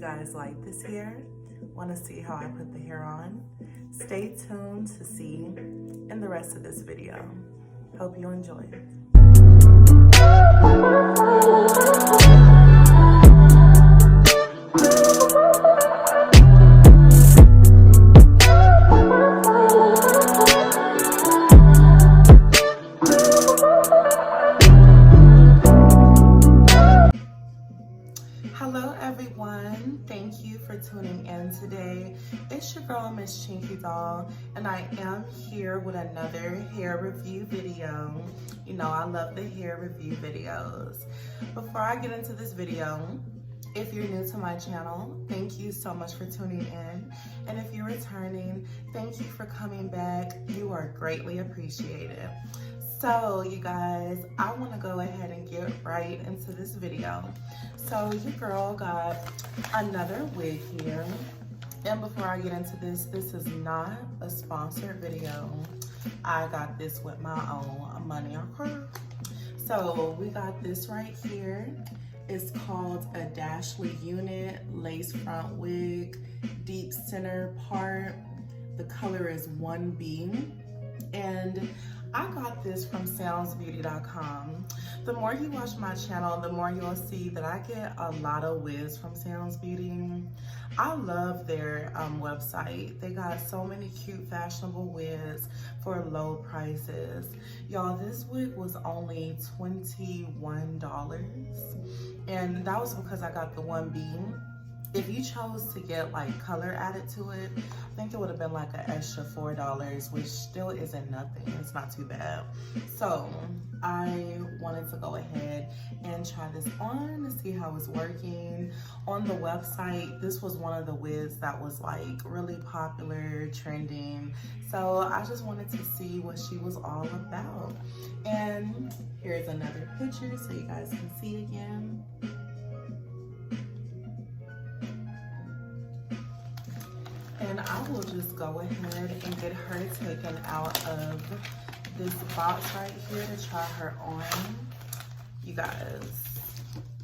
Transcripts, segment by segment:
guys like this hair? Want to see how I put the hair on? Stay tuned to see in the rest of this video. Hope you enjoy it. Hello everyone, thank you for tuning in today. It's your girl Miss Chinky Doll, and I am here with another hair review video. You know I love the hair review videos. Before I get into this video, if you're new to my channel, thank you so much for tuning in. And if you're returning, thank you for coming back. You are greatly appreciated. So you guys, I want to go ahead and get right into this video. So your girl got another wig here. And before I get into this, this is not a sponsored video. I got this with my own money, okay? So we got this right here. It's called a Dashley Unit Lace Front Wig, deep center part. The color is 1B. And I got this from Samsbeauty.com. The more you watch my channel, the more you'll see that I get a lot of wigs from Samsbeauty. I love their website. They got so many cute, fashionable wigs for low prices. Y'all, this wig was only $21. And that was because I got the 1B. If you chose to get like color added to it, I think it would have been like an extra $4, which still isn't nothing. It's not too bad. So I wanted to go ahead and try this on to see how it's working. On the website, this was one of the wigs that was like really popular, trending. So I just wanted to see what she was all about. And here's another picture so you guys can see again. And I will just go ahead and get her taken out of this box right here to try her on. You guys,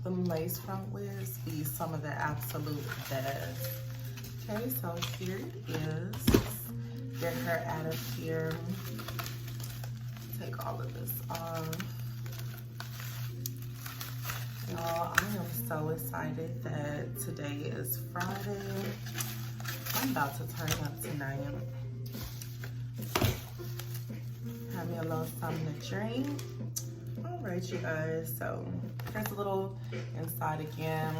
the lace front wigs be some of the absolute best. Okay, so here it is. Get her out of here. Take all of this off. Y'all, I am so excited that today is Friday. I'm about to turn up tonight. Have me a little something to drink. All right, you guys. So here's a little inside again.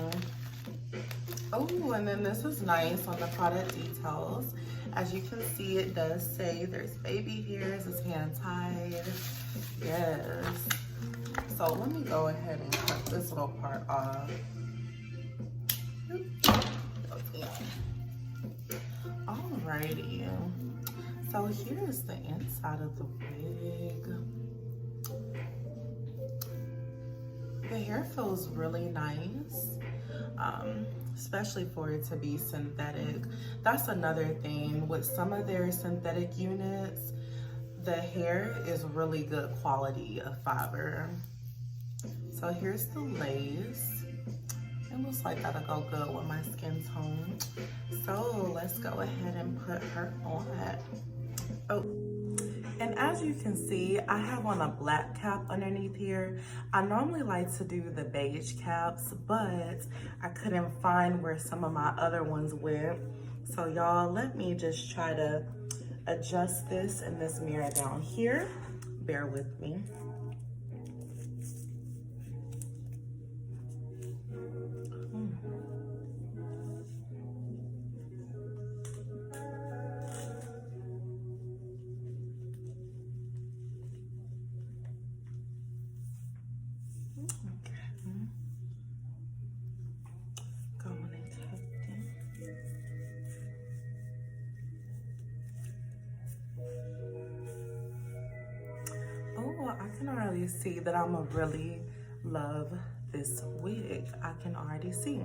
Oh, and then this is nice on the product details. As you can see, it does say there's baby hairs. It's hand tied. Yes. So let me go ahead and cut this little part off. Alrighty, so here's the inside of the wig. The hair feels really nice, especially for it to be synthetic. That's another thing with some of their synthetic units. The hair is really good quality of fiber. So here's the lace. It looks like that'll go good with my skin tone. So let's go ahead and put her on. Oh, and as you can see, I have on a black cap underneath here. I normally like to do the beige caps, but I couldn't find where some of my other ones went. So y'all, let me just try to adjust this in this mirror down here. Bear with me. I can already see that I'm gonna really love this wig. I can already see.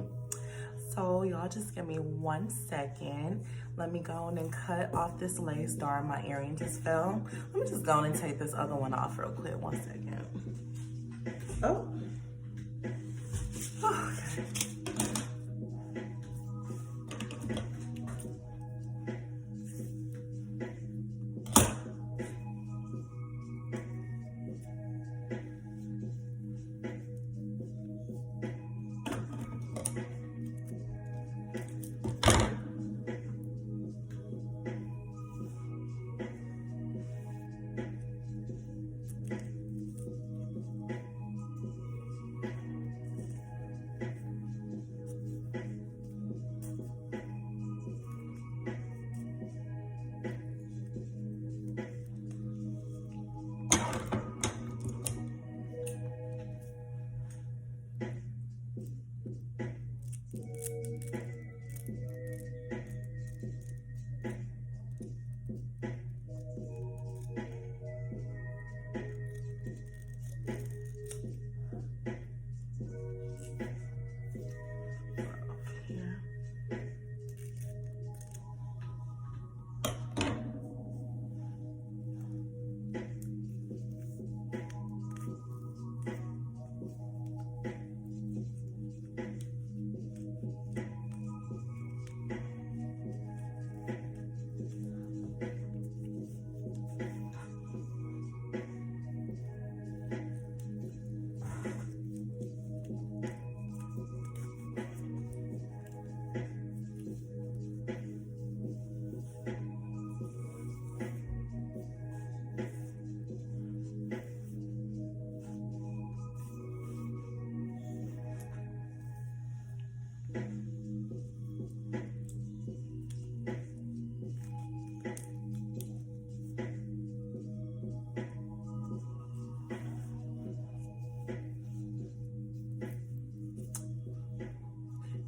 So y'all just give me 1 second. Let me go on and cut off this lace. Darn, my earring just fell. Let me just go on and take this other one off real quick. 1 second. Oh. Okay.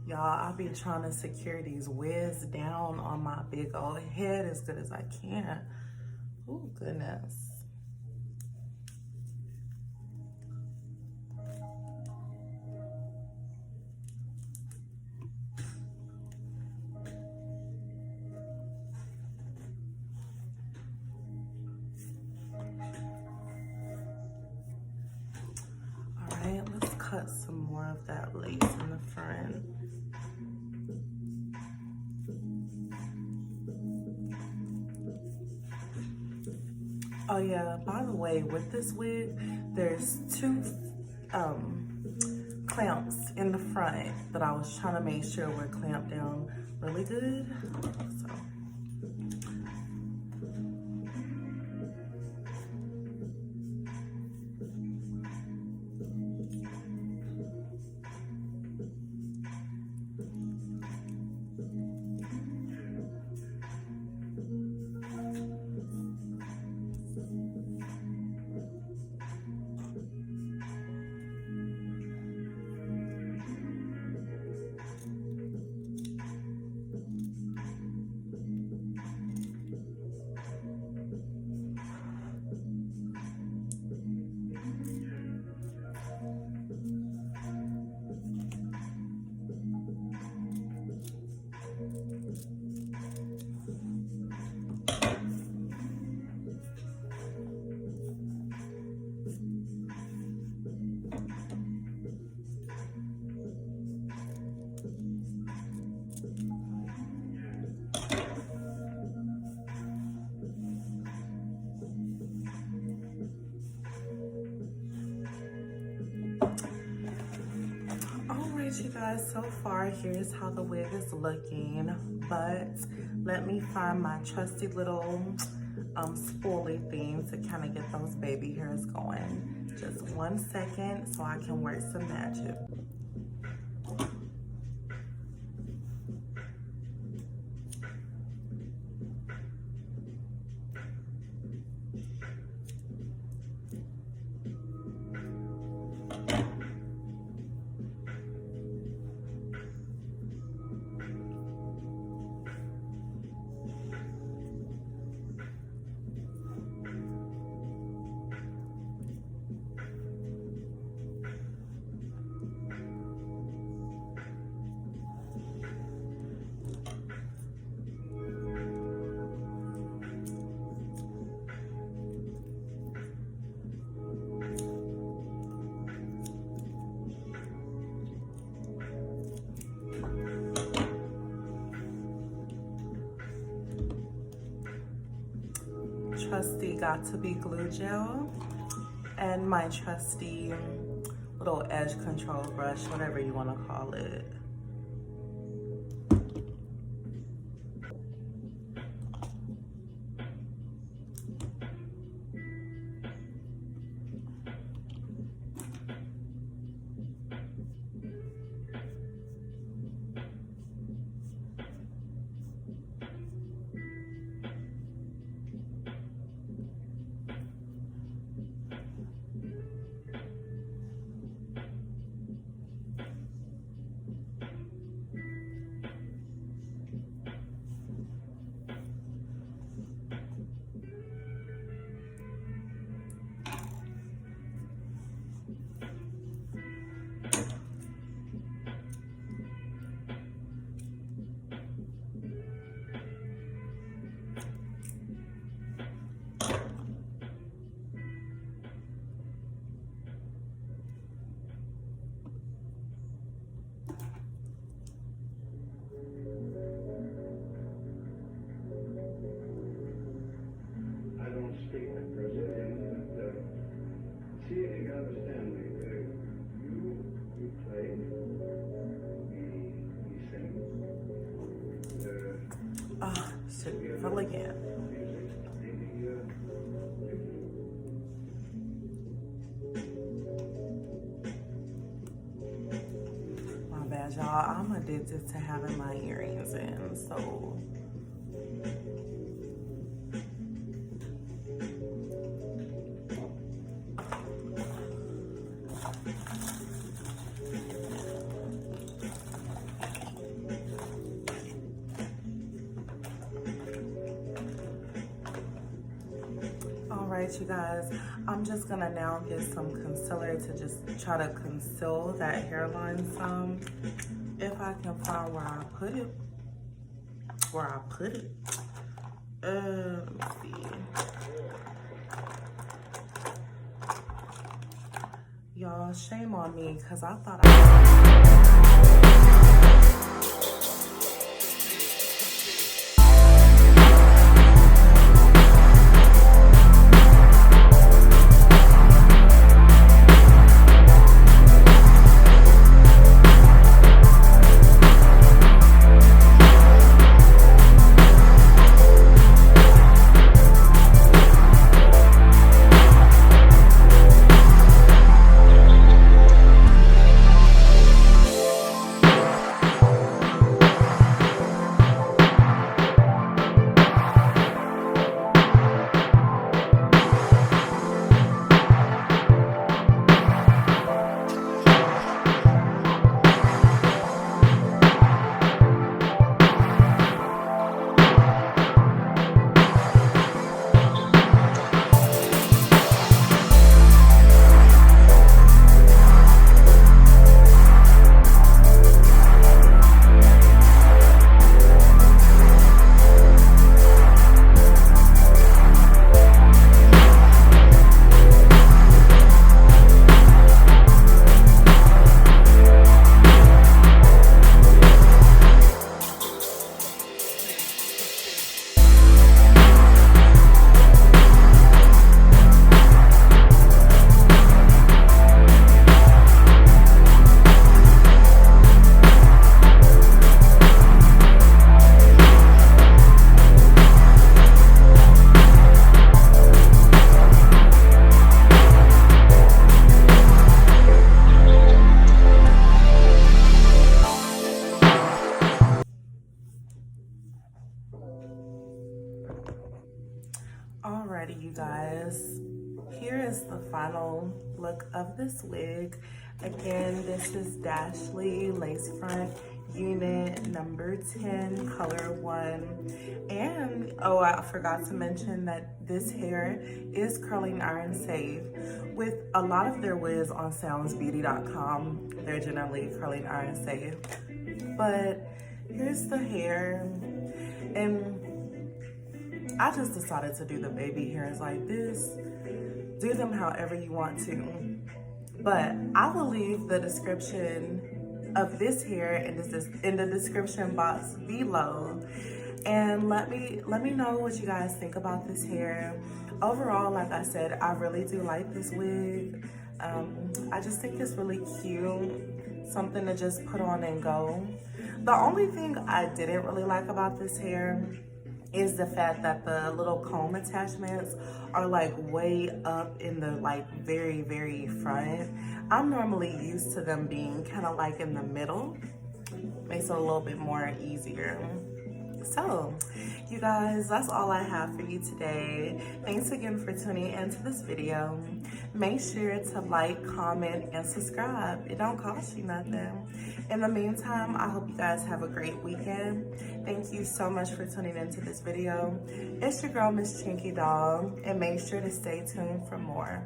Y'all, I'll be trying to secure these wigs down on my big old head as good as I can. Oh, goodness. All right, let's cut some more of that lace in the front. Oh yeah, by the way, with this wig, there's two clamps in the front that I was trying to make sure were clamped down really good. So. You guys, so far here's how the wig is looking, but let me find my trusty little spoolie thing to kind of get those baby hairs going. Just 1 second so I can work some magic. Trusty Got2Be Glue Gel and my trusty little edge control brush, whatever you want to call it. Fell again. My bad, y'all. I'm addicted to having my earrings in, so. right, you guys, I'm just gonna now get some concealer to just try to conceal that hairline some. If I can find where I put it. Let me see. Y'all, shame on me, because I thought Alrighty, you guys, here is the final look of this wig. Again, this is Dashley Lace Front Unit number 10, color 1. And, oh, I forgot to mention that this hair is curling iron safe. With a lot of their wigs on Samsbeauty.com, they're generally curling iron safe. But here's the hair, and I just decided to do the baby hairs like this. Do them however you want to. But I will leave the description of this hair in the description box below. And let me know what you guys think about this hair. Overall, like I said, I really do like this wig. I just think it's really cute. Something to just put on and go. The only thing I didn't really like about this hair is the fact that the little comb attachments are like way up in the like very, very front. I'm normally used to them being kind of like in the middle. Makes it a little bit more easier. So, you guys, that's all I have for you today. Thanks again for tuning into this video. Make sure to like, comment, and subscribe. It don't cost you nothing. In the meantime, I hope you guys have a great weekend. Thank you so much for tuning into this video. It's your girl, Miss Chinky Doll, and make sure to stay tuned for more.